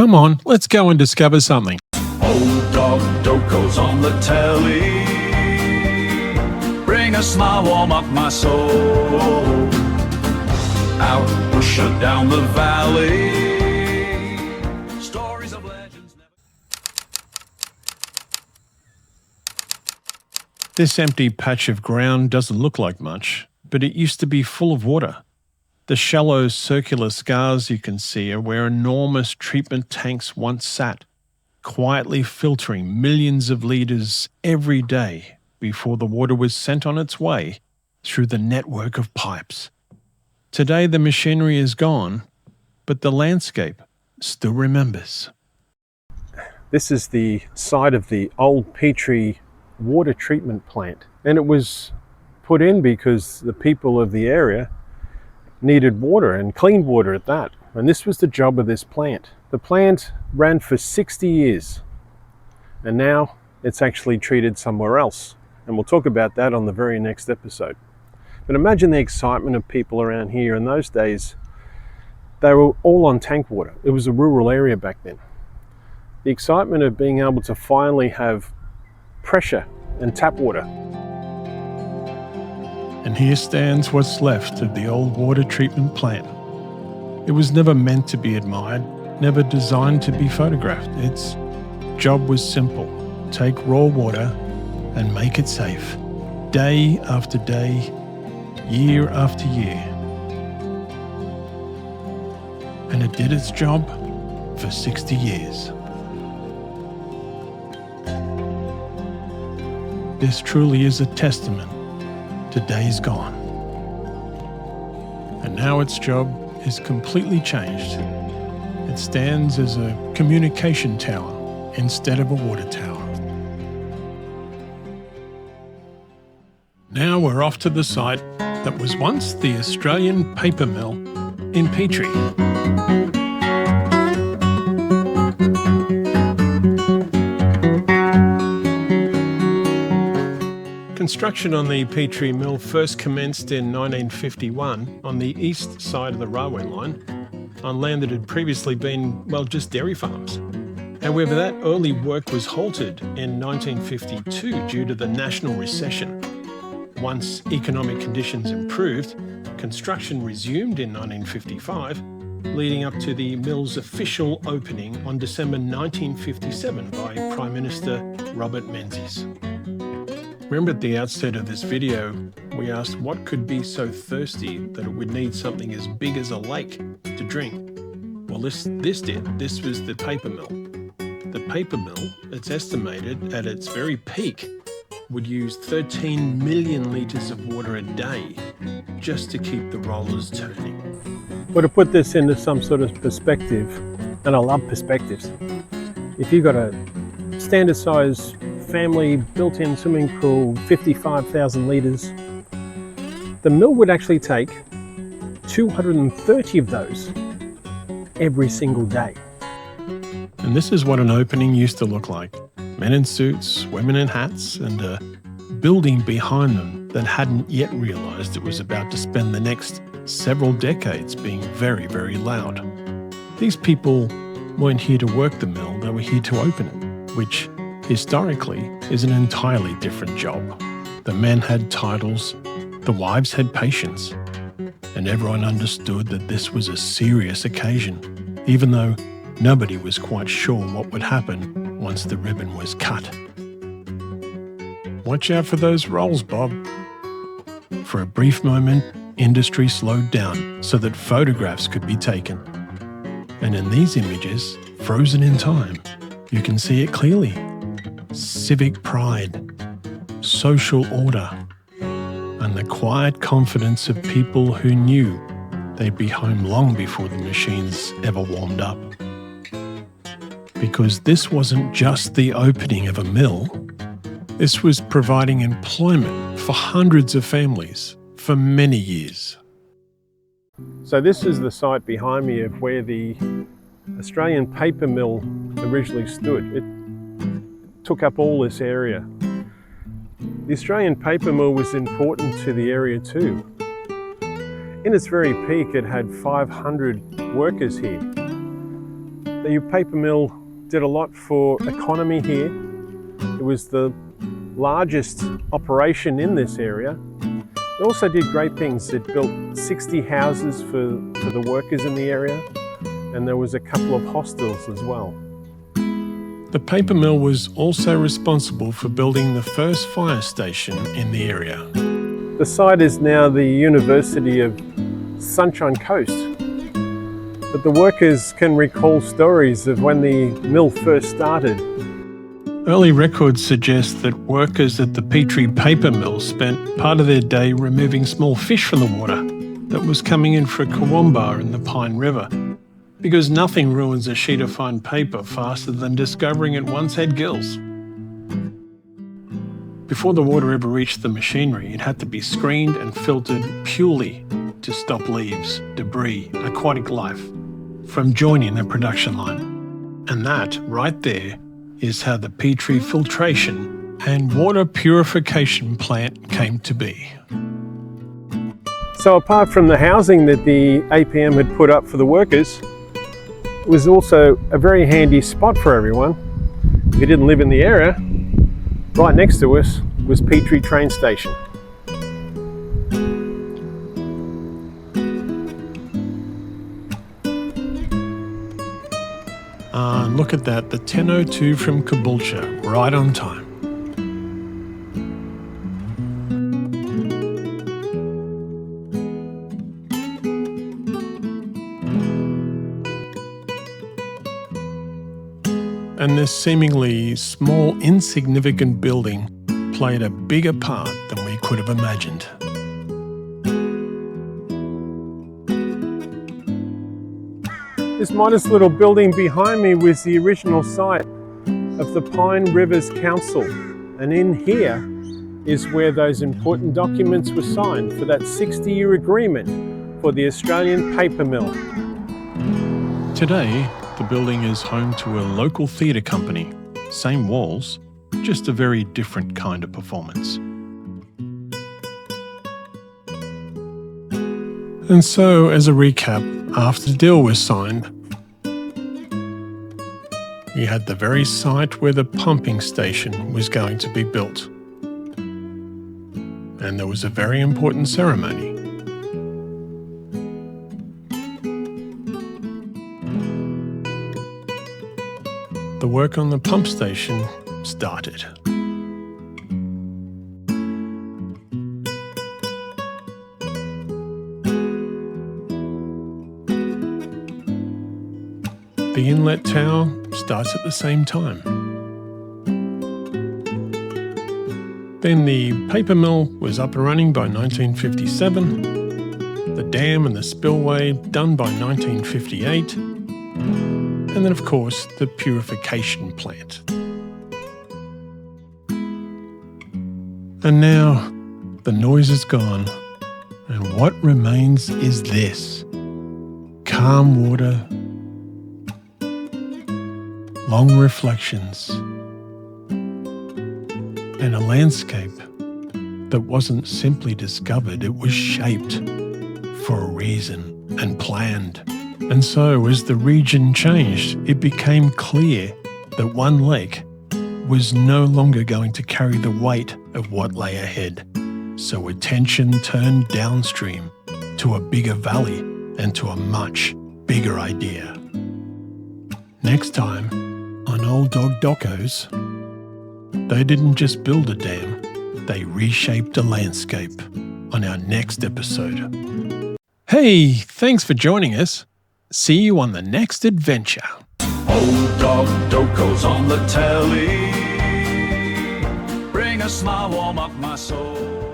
Come on, let's go and discover something. Old Dog Docos on the telly. Bring a smile, warm up my soul. Out, push her down the valley. Stories of legends never... This empty patch of ground doesn't look like much, but it used to be full of water. The shallow circular scars you can see are where enormous treatment tanks once sat, quietly filtering millions of litres every day before the water was sent on its way through the network of pipes. Today the machinery is gone, but the landscape still remembers. This is the site of the old Petrie water treatment plant, and it was put in because the people of the area needed water, and clean water at that. And this was the job of this plant. The plant ran for 60 years, and now it's actually treated somewhere else. And we'll talk about that on the very next episode. But imagine the excitement of people around here. In those days, they were all on tank water. It was a rural area back then. The excitement of being able to finally have pressure and tap water. And here stands what's left of the old water treatment plant. It was never meant to be admired, never designed to be photographed. Its job was simple: take raw water and make it safe, day after day, year after year. And it did its job for 60 years. This truly is a testament to days gone. And now its job is completely changed. It stands as a communication tower instead of a water tower. Now we're off to the site that was once the Australian paper mill in Petrie. Construction on the Petrie mill first commenced in 1951 on the east side of the railway line, on land that had previously been, well, just dairy farms. However, that early work was halted in 1952 due to the national recession. Once economic conditions improved, construction resumed in 1955, leading up to the mill's official opening on December 1957 by Prime Minister Robert Menzies. Remember at the outset of this video, we asked what could be so thirsty that it would need something as big as a lake to drink. Well, this did. This was the paper mill. The paper mill, it's estimated at its very peak, would use 13 million litres of water a day just to keep the rollers turning. Well, to put this into some sort of perspective, and I love perspectives, if you've got a standard size family built-in swimming pool, 55,000 litres, the mill would actually take 230 of those every single day. And this is what an opening used to look like. Men in suits, women in hats, and a building behind them that hadn't yet realised it was about to spend the next several decades being very, very loud. These people weren't here to work the mill, they were here to open it, which historically is an entirely different job. The men had titles, the wives had patience, and everyone understood that this was a serious occasion, even though nobody was quite sure what would happen once the ribbon was cut. Watch out for those rolls, Bob. For a brief moment, industry slowed down so that photographs could be taken. And in these images, frozen in time, you can see it clearly. Civic pride, social order, and the quiet confidence of people who knew they'd be home long before the machines ever warmed up. Because this wasn't just the opening of a mill, this was providing employment for hundreds of families for many years. So this is the site behind me of where the Australian paper mill originally stood. It took up all this area. The Australian paper mill was important to the area too. In its very peak, it had 500 workers here. The paper mill did a lot for economy here. It was the largest operation in this area. It also did great things. It built 60 houses for the workers in the area, and there was a couple of hostels as well. The paper mill was also responsible for building the first fire station in the area. The site is now the University of Sunshine Coast, but the workers can recall stories of when the mill first started. Early records suggest that workers at the Petrie paper mill spent part of their day removing small fish from the water that was coming in for Kurwongbah in the Pine River, because nothing ruins a sheet of fine paper faster than discovering it once had gills. Before the water ever reached the machinery, it had to be screened and filtered purely to stop leaves, debris, aquatic life from joining the production line. And that, right there, is how the Petrie filtration and water purification plant came to be. So apart from the housing that the APM had put up for the workers, it was also a very handy spot for everyone. If you didn't live in the area, right next to us was Petrie train station. Look at that, the 10:02 from Caboolture, right on time. And this seemingly small, insignificant building played a bigger part than we could have imagined. This modest little building behind me was the original site of the Pine Rivers Council, and in here is where those important documents were signed for that 60-year agreement for the Australian paper mill. Today, the building is home to a local theatre company. Same walls, just a very different kind of performance. And so, as a recap, after the deal was signed, we had the very site where the pumping station was going to be built. And there was a very important ceremony. The work on the pump station started. The inlet tower starts at the same time. Then the paper mill was up and running by 1957, the dam and the spillway done by 1958, and then of course the purification plant. And now the noise is gone, and what remains is this: calm water, long reflections, and a landscape that wasn't simply discovered, it was shaped for a reason and planned. And so as the region changed, it became clear that one lake was no longer going to carry the weight of what lay ahead. So attention turned downstream to a bigger valley and to a much bigger idea. Next time, on Old Dog Docos, they didn't just build a dam, they reshaped a landscape on our next episode. Hey, thanks for joining us. See you on the next adventure. Old Dog Docos on the telly. Bring a smile, warm up my soul.